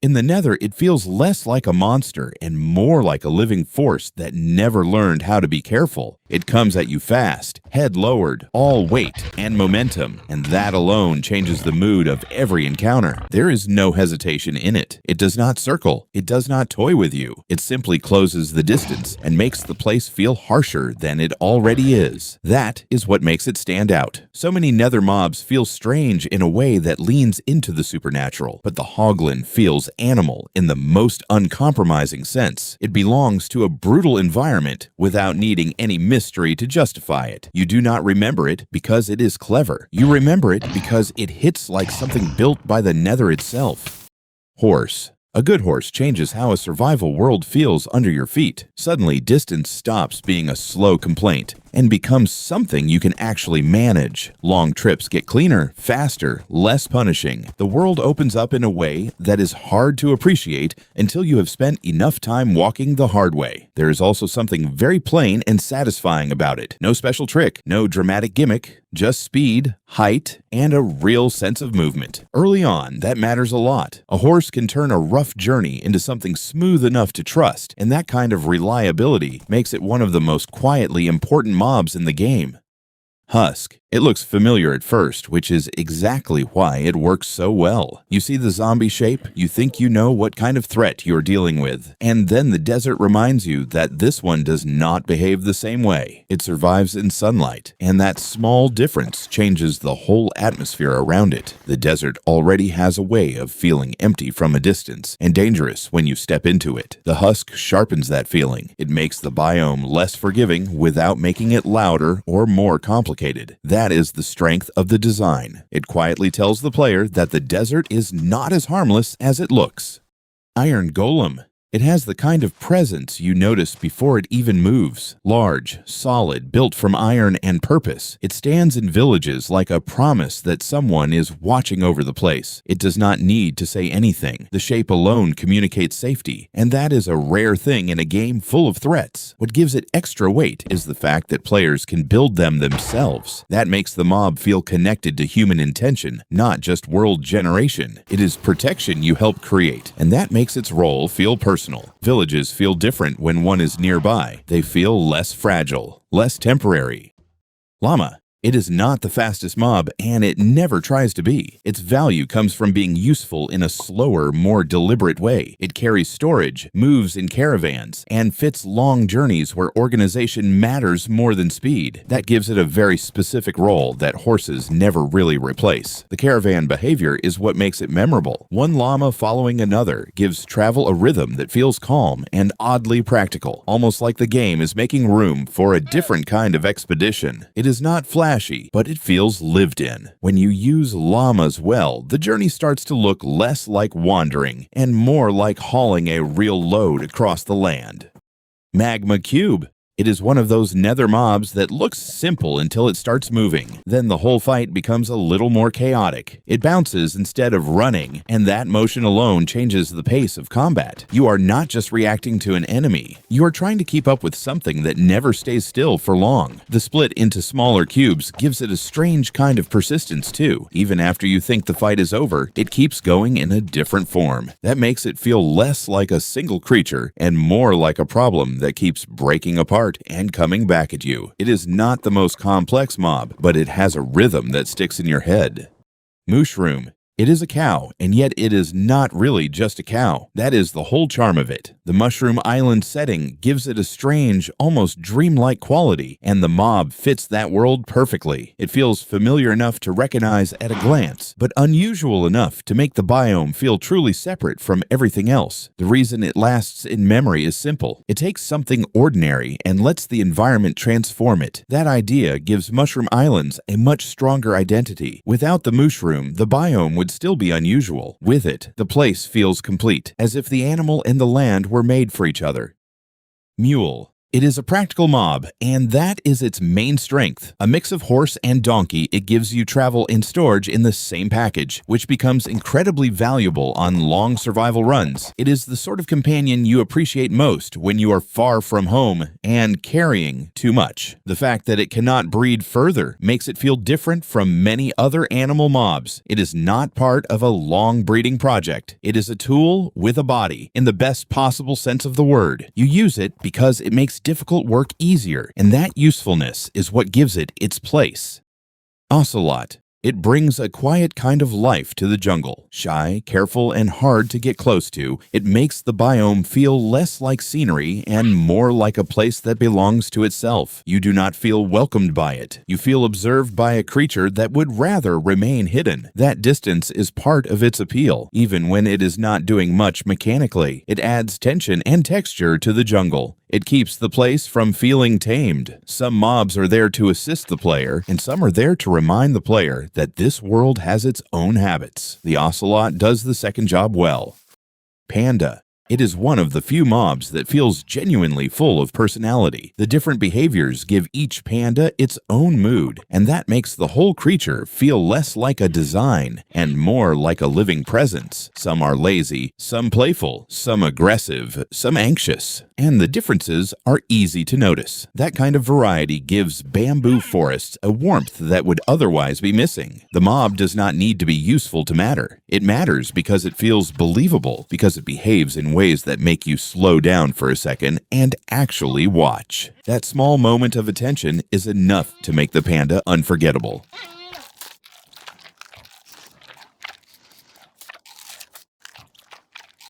In the Nether, it feels less like a monster and more like a living force that never learned how to be careful. It comes at you fast, head lowered, all weight and momentum, and that alone changes the mood of every encounter. There is no hesitation in it. It does not circle. It does not toy with you. It simply closes the distance and makes the place feel harsher than it already is. That is what makes it stand out. So many Nether mobs feel strange in a way that leans into the supernatural, but the Hoglin feels animal in the most uncompromising sense. It belongs to a brutal environment without needing any mystery to justify it. You do not remember it because it is clever. You remember it because it hits like something built by the Nether itself. Horse. A good horse changes how a survival world feels under your feet. Suddenly, distance stops being a slow complaint and becomes something you can actually manage. Long trips get cleaner, faster, less punishing. The world opens up in a way that is hard to appreciate until you have spent enough time walking the hard way. There is also something very plain and satisfying about it. No special trick, no dramatic gimmick, just speed, height, and a real sense of movement. Early on, that matters a lot. A horse can turn a rough journey into something smooth enough to trust, and that kind of reliability makes it one of the most quietly important mobs in the game. Husk. It looks familiar at first, which is exactly why it works so well. You see the zombie shape, you think you know what kind of threat you're dealing with, and then the desert reminds you that this one does not behave the same way. It survives in sunlight, and that small difference changes the whole atmosphere around it. The desert already has a way of feeling empty from a distance and dangerous when you step into it. The husk sharpens that feeling. It makes the biome less forgiving without making it louder or more complicated. That is the strength of the design. It quietly tells the player that the desert is not as harmless as it looks. Iron Golem. It has the kind of presence you notice before it even moves. Large, solid, built from iron and purpose. It stands in villages like a promise that someone is watching over the place. It does not need to say anything. The shape alone communicates safety, and that is a rare thing in a game full of threats. What gives it extra weight is the fact that players can build them themselves. That makes the mob feel connected to human intention, not just world generation. It is protection you help create, and that makes its role feel personal. Villages feel different when one is nearby. They feel less fragile, less temporary. Llama. It is not the fastest mob, and it never tries to be. Its value comes from being useful in a slower, more deliberate way. It carries storage, moves in caravans, and fits long journeys where organization matters more than speed. That gives it a very specific role that horses never really replace. The caravan behavior is what makes it memorable. One llama following another gives travel a rhythm that feels calm and oddly practical, almost like the game is making room for a different kind of expedition. It is not flashy, but it feels lived in. When you use llamas well, the journey starts to look less like wandering and more like hauling a real load across the land. Magma Cube. It is one of those nether mobs that looks simple until it starts moving. Then the whole fight becomes a little more chaotic. It bounces instead of running, and that motion alone changes the pace of combat. You are not just reacting to an enemy. You are trying to keep up with something that never stays still for long. The split into smaller cubes gives it a strange kind of persistence too. Even after you think the fight is over, it keeps going in a different form. That makes it feel less like a single creature and more like a problem that keeps breaking apart and coming back at you. It is not the most complex mob, but it has a rhythm that sticks in your head. Mooshroom. It is a cow, and yet it is not really just a cow. That is the whole charm of it. The Mushroom Island setting gives it a strange, almost dreamlike quality, and the mob fits that world perfectly. It feels familiar enough to recognize at a glance, but unusual enough to make the biome feel truly separate from everything else. The reason it lasts in memory is simple. It takes something ordinary and lets the environment transform it. That idea gives Mushroom Islands a much stronger identity. Without the mushroom, the biome would still be unusual. With it, the place feels complete, as if the animal and the land were made for each other. Mule. It is a practical mob, and that is its main strength. A mix of horse and donkey, it gives you travel and storage in the same package, which becomes incredibly valuable on long survival runs. It is the sort of companion you appreciate most when you are far from home and carrying too much. The fact that it cannot breed further makes it feel different from many other animal mobs. It is not part of a long breeding project. It is a tool with a body, in the best possible sense of the word. You use it because it makes difficult work easier, and that usefulness is what gives it its place. Ocelot. It brings a quiet kind of life to the jungle. Shy, careful, and hard to get close to, it makes the biome feel less like scenery and more like a place that belongs to itself. You do not feel welcomed by it. You feel observed by a creature that would rather remain hidden. That distance is part of its appeal, even when it is not doing much mechanically. It adds tension and texture to the jungle. It keeps the place from feeling tamed. Some mobs are there to assist the player, and some are there to remind the player that this world has its own habits. The Ocelot does the second job well. Panda. It is one of the few mobs that feels genuinely full of personality. The different behaviors give each panda its own mood, and that makes the whole creature feel less like a design and more like a living presence. Some are lazy, some playful, some aggressive, some anxious, and the differences are easy to notice. That kind of variety gives bamboo forests a warmth that would otherwise be missing. The mob does not need to be useful to matter. It matters because it feels believable, because it behaves in ways that make you slow down for a second and actually watch. That small moment of attention is enough to make the panda unforgettable.